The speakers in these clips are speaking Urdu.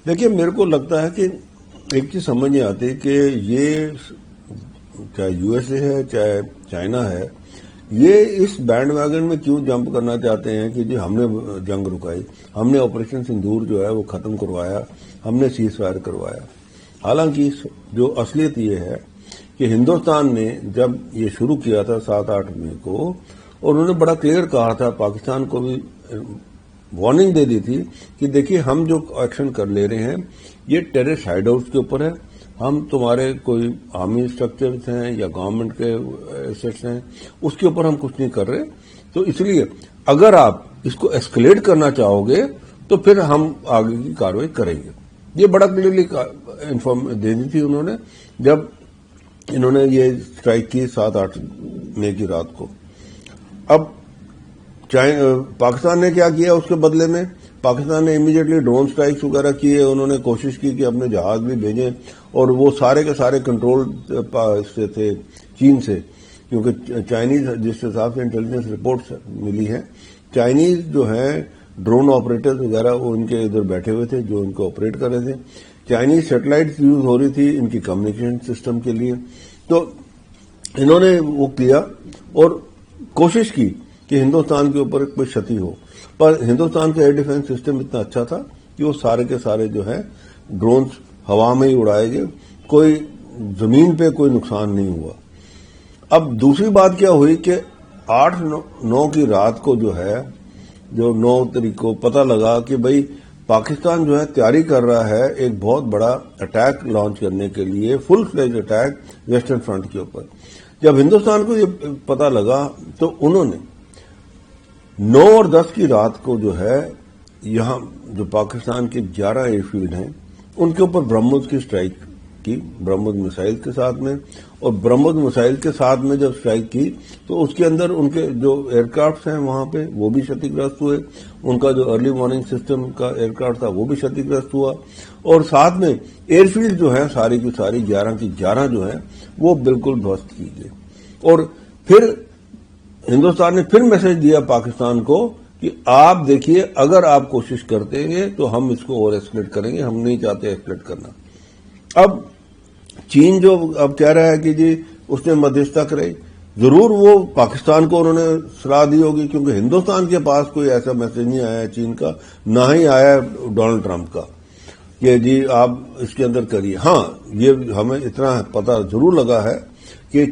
دیکھیے میرے کو لگتا ہے کہ ایک چیز سمجھ نہیں آتی کہ یہ چاہے یو ایس اے ہے چاہے چائنا ہے، یہ اس بینڈ ویگن میں کیوں جمپ کرنا چاہتے ہیں کہ جی ہم نے جنگ رکائی، ہم نے آپریشن سندور جو ہے وہ ختم کروایا، ہم نے سیز فائر کروایا. حالانکہ جو اصلیت یہ ہے کہ ہندوستان نے جب یہ شروع کیا تھا 7-8 مئی کو، اور انہوں نے بڑا کلیئر کہا تھا، پاکستان کو بھی وارننگ دے دی تھی کہ دیکھیے ہم جو ایکشن کر لے رہے ہیں یہ ٹیررسٹ ہائیڈ آؤٹس کے اوپر ہے، ہم تمہارے کوئی آرمی اسٹرکچرز ہیں یا گورنمنٹ کے ایسٹس ہیں اس کے اوپر ہم کچھ نہیں کر رہے. تو اس لیے اگر آپ اس کو ایسکلیٹ کرنا چاہو گے تو پھر ہم آگے کی کاروائی کریں گے. یہ بڑا کلیئرلی انفارم دے دی تھی انہوں نے جب انہوں نے یہ اسٹرائک کی 7-8 مئی کی رات کو. اب پاکستان نے کیا کیا اس کے بدلے میں؟ پاکستان نے امیڈیٹلی ڈرون اسٹرائکس وغیرہ کیے، انہوں نے کوشش کی کہ اپنے جہاز بھی بھیجیں، اور وہ سارے کے سارے کنٹرول سے تھے چین سے، کیونکہ چائنیز جس حساب سے انٹیلیجنس رپورٹس ملی ہیں، چائنیز جو ہیں ڈرون آپریٹرز وغیرہ وہ ان کے ادھر بیٹھے ہوئے تھے جو ان کو آپریٹ کر رہے تھے. چائنیز سیٹلائٹس یوز ہو رہی تھی ان کی کمیونیکیشن سسٹم کے لیے. تو انہوں نے وہ کیا اور کوشش کی کہ ہندوستان کے اوپر کوئی شتی ہو، پر ہندوستان کا ایئر ڈیفنس سسٹم اتنا اچھا تھا کہ وہ سارے کے سارے جو ہے ڈرونز ہوا میں ہی اڑائے گئے، کوئی زمین پہ کوئی نقصان نہیں ہوا. اب دوسری بات کیا ہوئی کہ 8-9 کی رات کو جو ہے جو 9 تاریخ کو پتہ لگا کہ بھئی پاکستان جو ہے تیاری کر رہا ہے ایک بہت بڑا اٹیک لانچ کرنے کے لیے، فل فلیج اٹیک ویسٹرن فرنٹ کے اوپر. جب ہندوستان کو یہ پتہ لگا تو انہوں نے 9 اور 10 کی رات کو جو ہے یہاں جو پاکستان کے 11 ایئر فیلڈ ہیں ان کے اوپر برہموس کی اسٹرائک کی، برہموس میسائل کے ساتھ میں. اور برہموس میسائل کے ساتھ میں جب اسٹرائک کی تو اس کے اندر ان کے جو ایئر کرافٹس ہیں وہاں پہ وہ بھی شتی گرست ہوئے، ان کا جو ارلی وارننگ سسٹم کا ایئر کرافٹ تھا وہ بھی شتی گرست ہوا، اور ساتھ میں ایئر فیلڈ جو ہیں ساری کی ساری 11 کی 11 جو ہیں وہ بالکل دھوست کی گئی. اور پھر ہندوستان نے پھر میسج دیا پاکستان کو کہ آپ دیکھیے اگر آپ کوشش کرتے ہیں تو ہم اس کو اور ایسکلیٹ کریں گے، ہم نہیں چاہتے ایسکلیٹ کرنا. اب چین جو اب کہہ رہا ہے کہ جی اس نے مدھیستہ کرائی، ضرور وہ پاکستان کو انہوں نے صلاح دی ہوگی، کیونکہ ہندوستان کے پاس کوئی ایسا میسج نہیں آیا ہے چین کا، نہ ہی آیا ہے ڈونلڈ ٹرمپ کا کہ جی آپ اس کے اندر کریے. ہاں یہ ہمیں اتنا پتہ ضرور لگا ہے کہ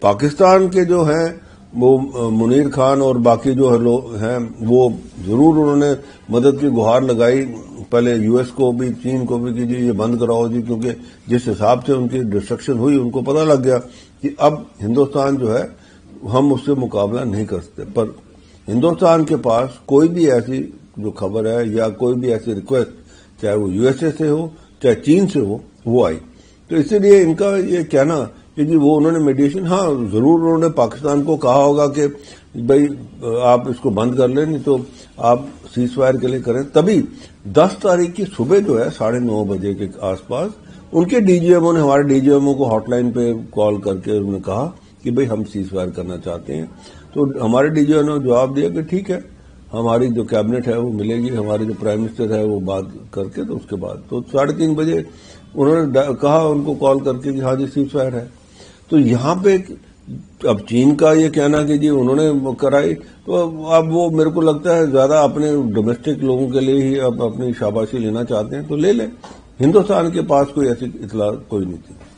پاکستان کے جو ہیں وہ منیر خان اور باقی جو لوگ ہیں وہ ضرور انہوں نے مدد کی گہار لگائی، پہلے یو ایس کو بھی چین کو بھی کہ جی یہ بند کراؤ جی، کیونکہ جس حساب سے ان کی ڈسٹرکشن ہوئی ان کو پتہ لگ گیا کہ اب ہندوستان جو ہے ہم اس سے مقابلہ نہیں کر سکتے. پر ہندوستان کے پاس کوئی بھی ایسی جو خبر ہے یا کوئی بھی ایسی ریکویسٹ چاہے وہ یو ایس اے سے ہو چاہے چین سے ہو وہ آئی. تو اسی لیے ان کا یہ کہنا کہ جی وہ انہوں نے میڈیشن، ہاں ضرور انہوں نے پاکستان کو کہا ہوگا کہ بھائی آپ اس کو بند کر لیں، نہیں تو آپ سیز فائر کے لیے کریں. تبھی 10 تاریخ کی صبح جو ہے 9:30 بجے کے آس پاس ان کے ڈی جی ایم او نے ہمارے ڈی جی ایم او کو ہاٹ لائن پہ کال کر کے انہوں نے کہا کہ بھئی ہم سیز فائر کرنا چاہتے ہیں. تو ہمارے ڈی جی ایم نے جواب دیا کہ ٹھیک ہے، ہماری جو کیبنٹ ہے وہ ملے گی، ہمارے جو پرائم منسٹر ہے وہ بات کر کے، تو اس کے بعد تو 3:30 بجے انہوں نے کہا ان کو کال کر کے کہ ہاں جی سیز فائر ہے. تو یہاں پہ اب چین کا یہ کہنا کہ جی انہوں نے کرائی، تو اب وہ میرے کو لگتا ہے زیادہ اپنے ڈومیسٹک لوگوں کے لیے ہی اب اپنی شاباشی لینا چاہتے ہیں تو لے لیں. ہندوستان کے پاس کوئی ایسی اطلاع کوئی نہیں تھی.